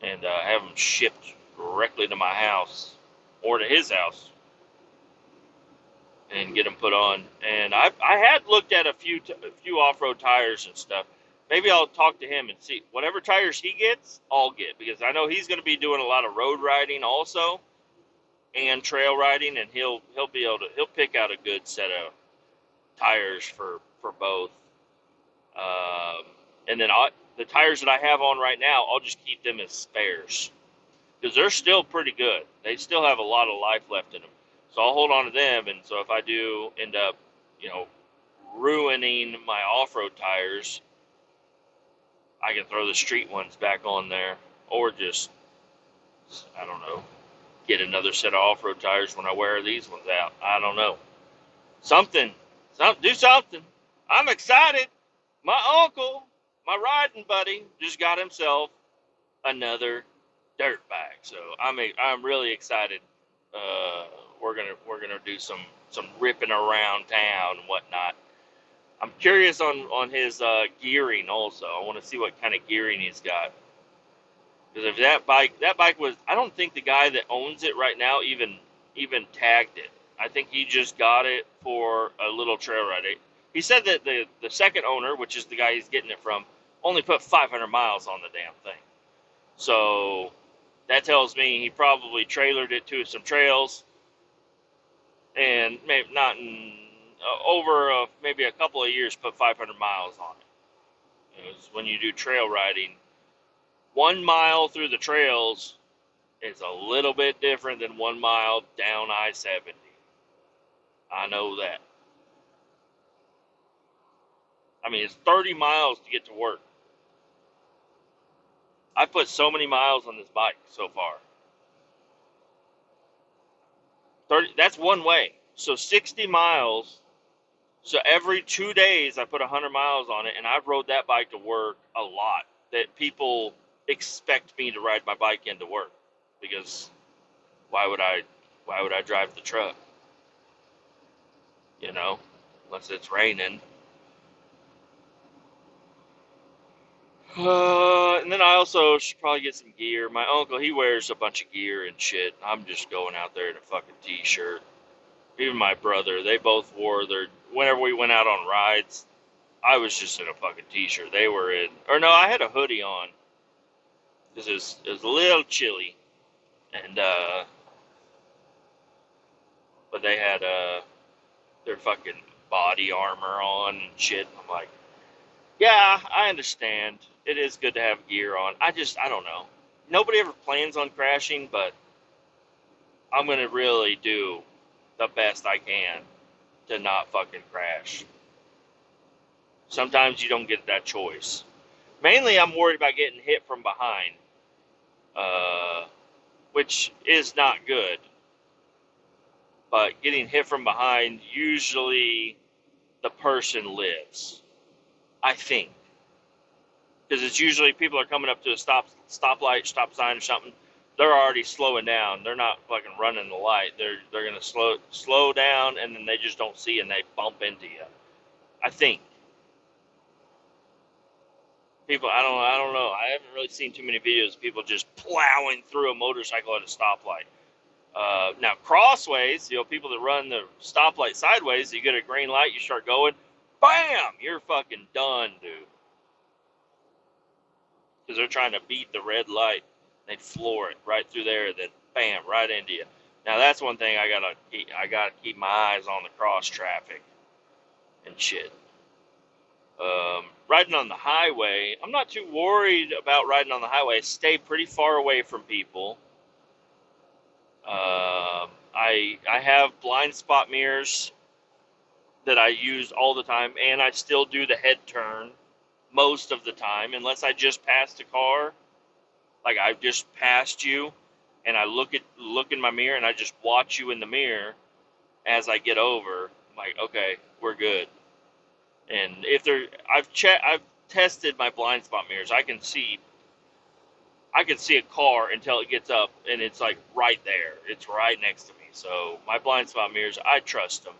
and have them shipped directly to my house or to his house and get them put on. And I had looked at a few off-road tires and stuff. Maybe I'll talk to him and see whatever tires he gets, I'll get, because I know he's going to be doing a lot of road riding also and trail riding, and he'll pick out a good set of tires for both. And then the tires that I have on right now, I'll just keep them as spares because they're still pretty good. They still have a lot of life left in them. So I'll hold on to them. And so if I do end up, ruining my off-road tires, I can throw the street ones back on there, or just, I don't know, get another set of off-road tires when I wear these ones out. I don't know. Do something. I'm excited. My uncle, my riding buddy, just got himself another dirt bike. So I'm really excited. We're gonna do some ripping around town and whatnot. I'm curious on his gearing also. I want to see what kind of gearing he's got. Because if that bike was, I don't think the guy that owns it right now even tagged it. I think he just got it for a little trail ride. He said that the second owner, which is the guy he's getting it from, only put 500 miles on the damn thing. So that tells me he probably trailered it to some trails, and maybe not in over maybe a couple of years put 500 miles on it. Because when you do trail riding, 1 mile through the trails is a little bit different than 1 mile down I-70. I know that. I mean, it's 30 miles to get to work. I put so many miles on this bike so far. 30, that's one way. So 60 miles. So every 2 days I put 100 miles on it, and I've rode that bike to work a lot. That people expect me to ride my bike into work because Why would I? Why would I drive the truck? You know, unless it's raining. And then I also should probably get some gear. My uncle, he wears a bunch of gear and shit. I'm just going out there in a fucking t-shirt. Even my brother, they both wore their. Whenever we went out on rides, I was just in a fucking t-shirt. They were in, or no, I had a hoodie on because it was a little chilly, and but they had their fucking body armor on and shit. I'm like, yeah, I understand. It is good to have gear on. I don't know. Nobody ever plans on crashing, but I'm gonna really do the best I can to not fucking crash. Sometimes you don't get that choice. Mainly, I'm worried about getting hit from behind, uh, which is not good. But getting hit from behind, usually the person lives. I think. Because it's usually people are coming up to a stoplight, stop sign or something. They're already slowing down. They're not fucking running the light. They're gonna slow down, and then they just don't see and they bump into you. I think people. I don't know. I haven't really seen too many videos of people just plowing through a motorcycle at a stoplight. Now crossways, people that run the stoplight sideways, you get a green light, you start going, bam, you're fucking done, dude. Because they're trying to beat the red light. They floor it right through there, then bam, right into you. Now that's one thing I gotta keep my eyes on the cross traffic and shit. Riding on the highway, I'm not too worried about riding on the highway. Stay pretty far away from people. I have blind spot mirrors that I use all the time, and I still do the head turn most of the time, unless I just passed a car. Like I've just passed you, and I look in my mirror, and I just watch you in the mirror as I get over. I'm like, okay, we're good. And if I've tested my blind spot mirrors. I can see a car until it gets up, and it's like right there. It's right next to me. So my blind spot mirrors, I trust them.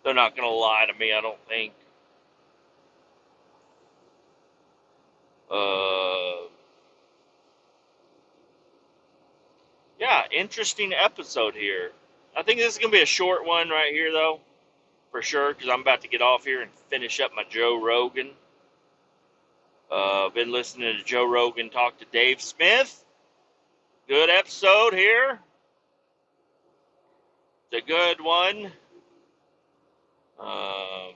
They're not gonna lie to me, I don't think. Uh, yeah, interesting episode here. I think this is gonna be a short one right here, though, for sure, because I'm about to get off here and finish up my Joe Rogan. Been listening to Joe Rogan talk to Dave Smith. Good episode here. It's a good one. Um,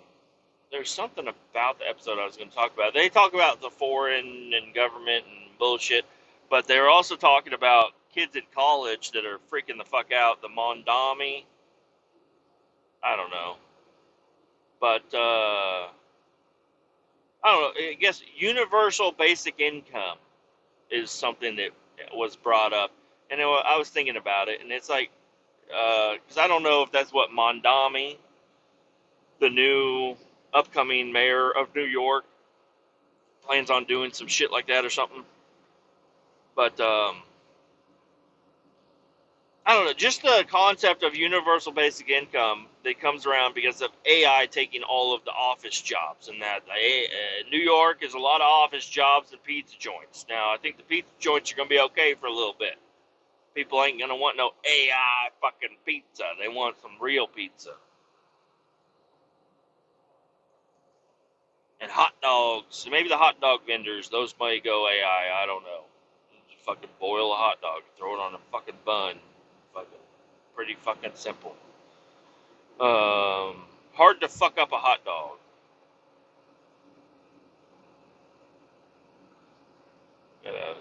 there's something about the episode I was going to talk about. They talk about the foreign and government and bullshit, but they're also talking about kids in college that are freaking the fuck out. The Mondami. I don't know. But, I don't know. I guess universal basic income is something that was brought up. And I was thinking about it, and it's like, because I don't know if that's what Mondami, the new upcoming mayor of New York, plans on doing some shit like that or something. But I don't know. Just the concept of universal basic income that comes around because of AI taking all of the office jobs, and that New York is a lot of office jobs and pizza joints. Now, I think the pizza joints are going to be okay for a little bit. People ain't going to want no AI fucking pizza. They want some real pizza. And hot dogs. Maybe the hot dog vendors, those may go AI. I don't know. Just fucking boil a hot dog, throw it on a fucking bun. Fucking pretty fucking simple. Hard to fuck up a hot dog. Got a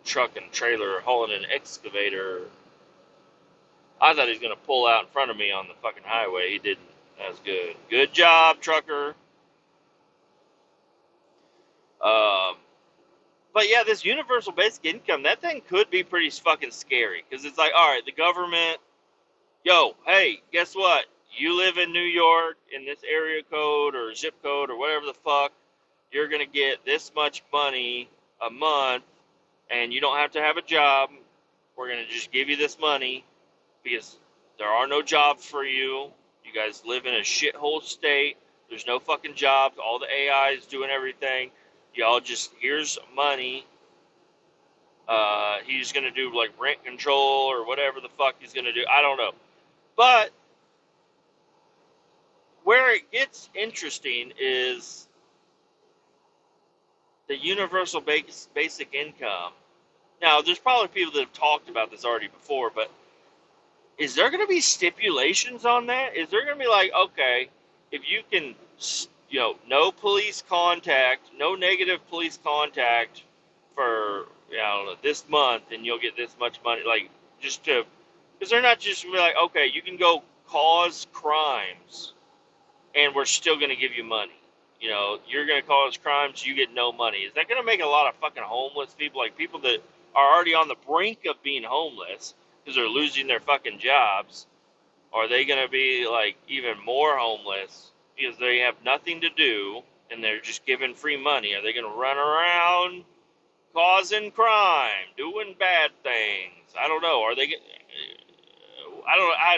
truck and trailer hauling an excavator. I thought he was gonna pull out in front of me on the fucking highway. He didn't. That was good. Good job, trucker. Um, But yeah, this universal basic income, that thing could be pretty fucking scary. Because it's like, all right, the government, yo, hey, guess what? You live in New York in this area code or zip code or whatever the fuck, you're going to get this much money a month, and you don't have to have a job. We're going to just give you this money because there are no jobs for you. You guys live in a shithole state. There's no fucking jobs. All the AI is doing everything. Y'all just, here's money. He's going to do like rent control or whatever the fuck he's going to do. I don't know. But where it gets interesting is the universal basic income. Now, there's probably people that have talked about this already before, but is there going to be stipulations on that? Is there going to be like, okay, if you can, no police contact, no negative police contact for, this month, and you'll get this much money, like, just to, because they're not just going to be like, okay, you can go cause crimes, and we're still going to give you money. You're going to cause crimes, you get no money. Is that going to make a lot of fucking homeless people, like people that are already on the brink of being homeless because they're losing their fucking jobs? Are they going to be like even more homeless because they have nothing to do and they're just given free money? Are they going to run around causing crime, doing bad things? I don't know. I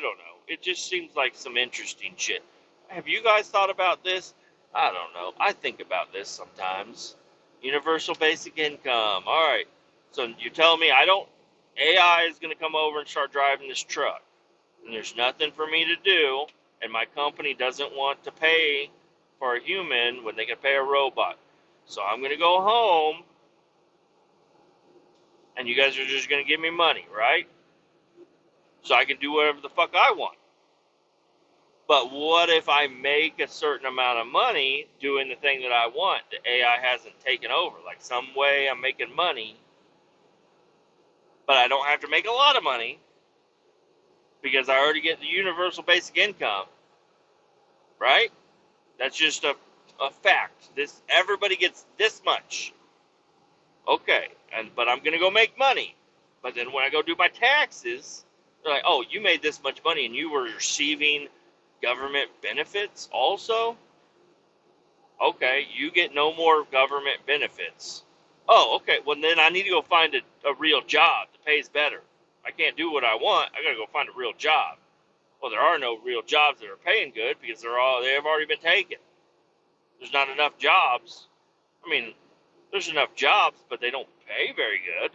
don't know. It just seems like some interesting shit. Have you guys thought about this? I don't know. I think about this sometimes. Universal basic income. All right. So you're telling me AI is going to come over and start driving this truck, and there's nothing for me to do, and my company doesn't want to pay for a human when they can pay a robot. So I'm going to go home, and you guys are just going to give me money, right? So I can do whatever the fuck I want. But what if I make a certain amount of money doing the thing that I want? The AI hasn't taken over. Like some way I'm making money, but I don't have to make a lot of money because I already get the universal basic income, right? That's just a fact. Everybody gets this much. Okay, but I'm gonna go make money. But then when I go do my taxes, they're like, oh, you made this much money and you were receiving government benefits also? Okay, you get no more government benefits. Oh, okay, well then I need to go find a real job that pays better. I can't do what I want. I gotta go find a real job. Well, there are no real jobs that are paying good because they have already been taken. There's not enough jobs. I mean, there's enough jobs, but they don't pay very good.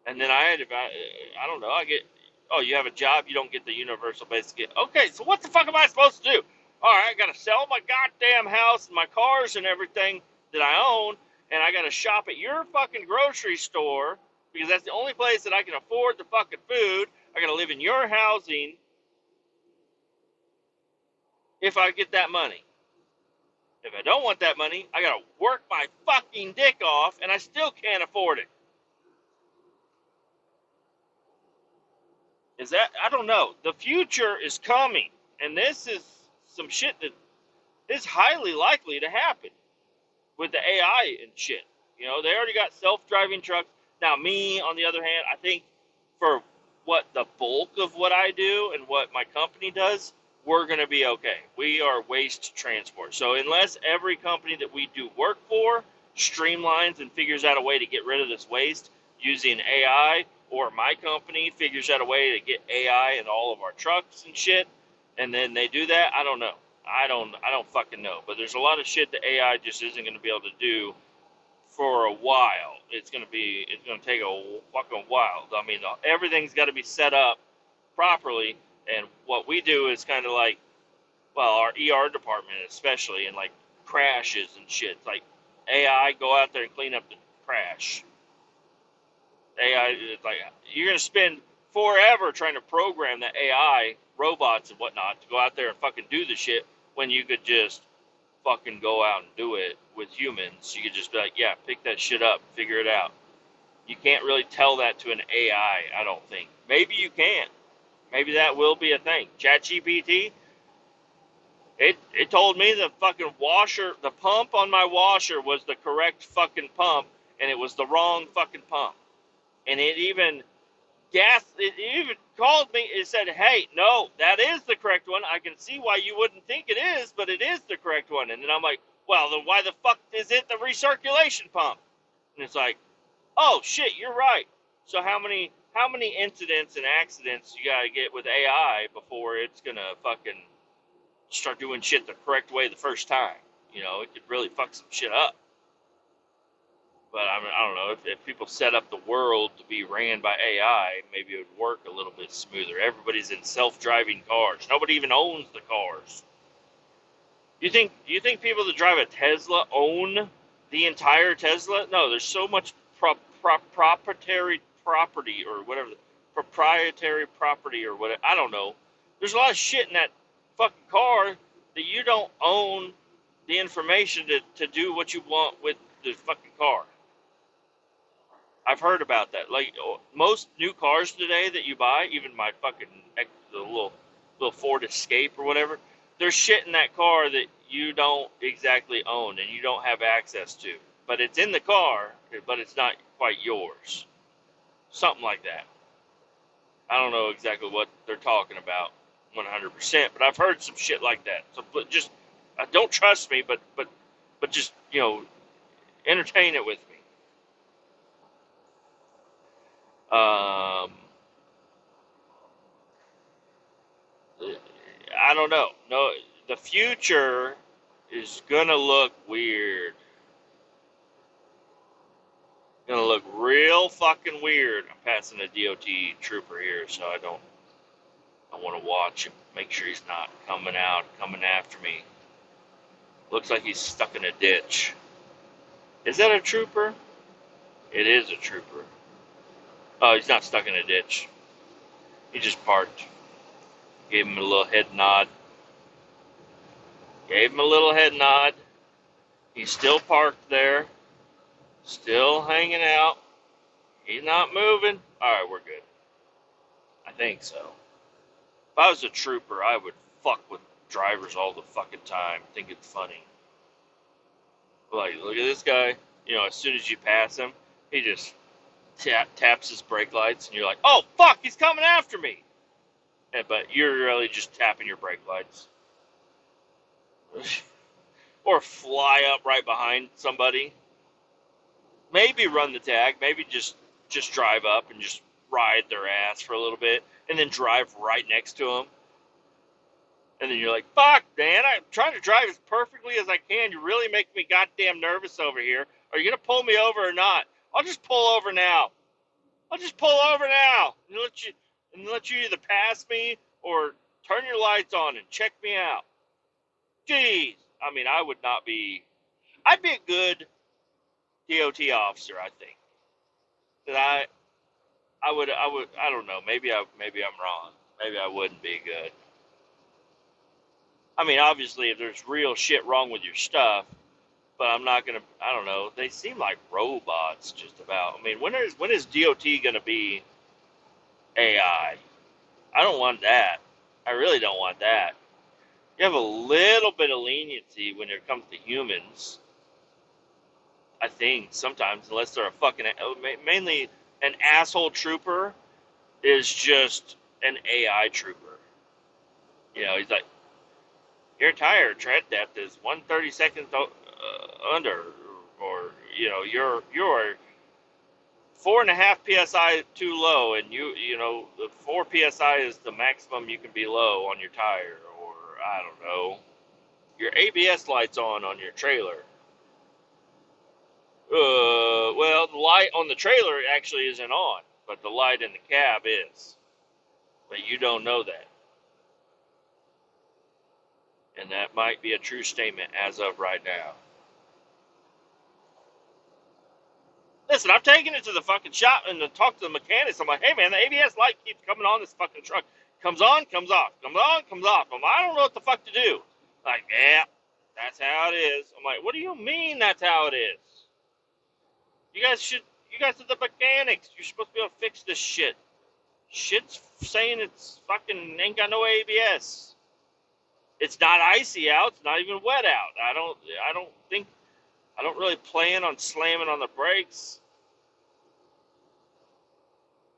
And then I don't know, you have a job, you don't get the universal basic income. Okay, so what the fuck am I supposed to do? All right, I got to sell my goddamn house and my cars and everything that I own, and I got to shop at your fucking grocery store because that's the only place that I can afford the fucking food. I got to live in your housing if I get that money. If I don't want that money, I got to work my fucking dick off, and I still can't afford it. I don't know. The future is coming, and this is some shit that is highly likely to happen with the AI and shit. They already got self-driving trucks. Now, me, on the other hand, I think for what the bulk of what I do and what my company does, we're going to be okay. We are waste transport. So unless every company that we do work for streamlines and figures out a way to get rid of this waste using AI, or my company figures out a way to get AI in all of our trucks and shit, and then they do that, I don't know. I don't fucking know. But there's a lot of shit that AI just isn't going to be able to do for a while. It's going to take a fucking while. I mean, everything's got to be set up properly, and what we do is kind of like, well, our ER department especially, and like crashes and shit. Like AI, go out there and clean up the crash. AI, like, you're going to spend forever trying to program the AI robots and whatnot to go out there and fucking do the shit when you could just fucking go out and do it with humans. You could just be like, yeah, pick that shit up, figure it out. You can't really tell that to an AI, I don't think. Maybe you can. Maybe that will be a thing. ChatGPT, it told me the fucking the pump on my washer was the correct fucking pump, and it was the wrong fucking pump. And it even called me. It said, hey, no, that is the correct one. I can see why you wouldn't think it is, but it is the correct one. And then I'm like, well, then why the fuck is it the recirculation pump? And it's like, Oh shit, you're right. So how many incidents and accidents you gotta get with AI before it's gonna fucking start doing shit the correct way the first time? It could really fuck some shit up. But I don't know, if people set up the world to be ran by AI, maybe it would work a little bit smoother. Everybody's in self-driving cars. Nobody even owns the cars. Do you think people that drive a Tesla own the entire Tesla? No, there's so much proprietary property or whatever, proprietary property or whatever. I don't know. There's a lot of shit in that fucking car that you don't own the information to do what you want with the fucking car. I've heard about that. Like most new cars today that you buy, even my fucking the little Ford Escape or whatever, there's shit in that car that you don't exactly own and you don't have access to. But it's in the car, but it's not quite yours. Something like that. I don't know exactly what they're talking about 100%, but I've heard some shit like that. So but just don't trust me, but just entertain it with me. Um, I don't know. No, the future is gonna look weird. Gonna look real fucking weird. I'm passing a DOT trooper here, so I want to watch him, make sure he's not coming after me. Looks like he's stuck in a ditch. Is that a trooper? It is a trooper. Oh, he's not stuck in a ditch. He just parked. Gave him a little head nod. Gave him a little head nod. He's still parked there. Still hanging out. He's not moving. Alright, we're good. I think so. If I was a trooper, I would fuck with drivers all the fucking time. Think it's funny. Like, look at this guy. As soon as you pass him, he just taps his brake lights, and you're like, oh, fuck, he's coming after me. But you're really just tapping your brake lights. Or fly up right behind somebody. Maybe run the tag. Maybe just drive up and just ride their ass for a little bit, and then drive right next to them. And then you're like, fuck, man, I'm trying to drive as perfectly as I can. You really make me goddamn nervous over here. Are you going to pull me over or not? I'll just pull over now. And let you either pass me or turn your lights on and check me out. Jeez. I mean, I'd be a good DOT officer, I think. That I don't know. Maybe I'm wrong. Maybe I wouldn't be good. I mean, obviously, if there's real shit wrong with your stuff, but I'm not gonna. I don't know. They seem like robots, just about. I mean, when is DOT gonna be AI? I don't want that. I really don't want that. You have a little bit of leniency when it comes to humans. I think sometimes, unless they're a fucking mainly an asshole trooper, is just an AI trooper. He's like, your tire tread depth is 1/32 under, or you're 4.5 psi too low, and the 4 psi is the maximum you can be low on your tire, or I don't know, your ABS lights on your trailer. Well, the light on the trailer actually isn't on, but the light in the cab is. But you don't know that. And that might be a true statement as of right now. Listen, I've taken it to the fucking shop and talked to the mechanics. I'm like, hey man, the ABS light keeps coming on this fucking truck. Comes on, comes off. Comes on, comes off. I'm like, I don't know what the fuck to do. Like, yeah, that's how it is. I'm like, what do you mean that's how it is? You guys are the mechanics. You're supposed to be able to fix this shit. Shit's saying it's fucking ain't got no ABS. It's not icy out. It's not even wet out. I don't really plan on slamming on the brakes.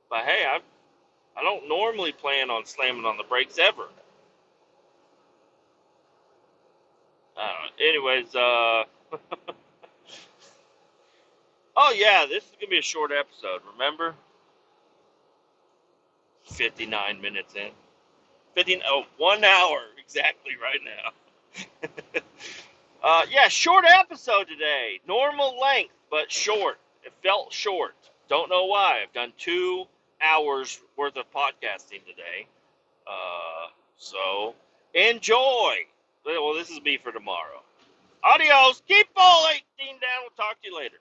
But hey, I don't normally plan on slamming on the brakes ever. Anyways, Oh yeah, this is gonna be a short episode. Remember, 59 minutes in. 1 hour exactly right now. Yeah, short episode today. Normal length, but short. It felt short. Don't know why. I've done 2 hours worth of podcasting today. So enjoy. Well, this is me for tomorrow. Adios. Keep ball 18 down. We'll talk to you later.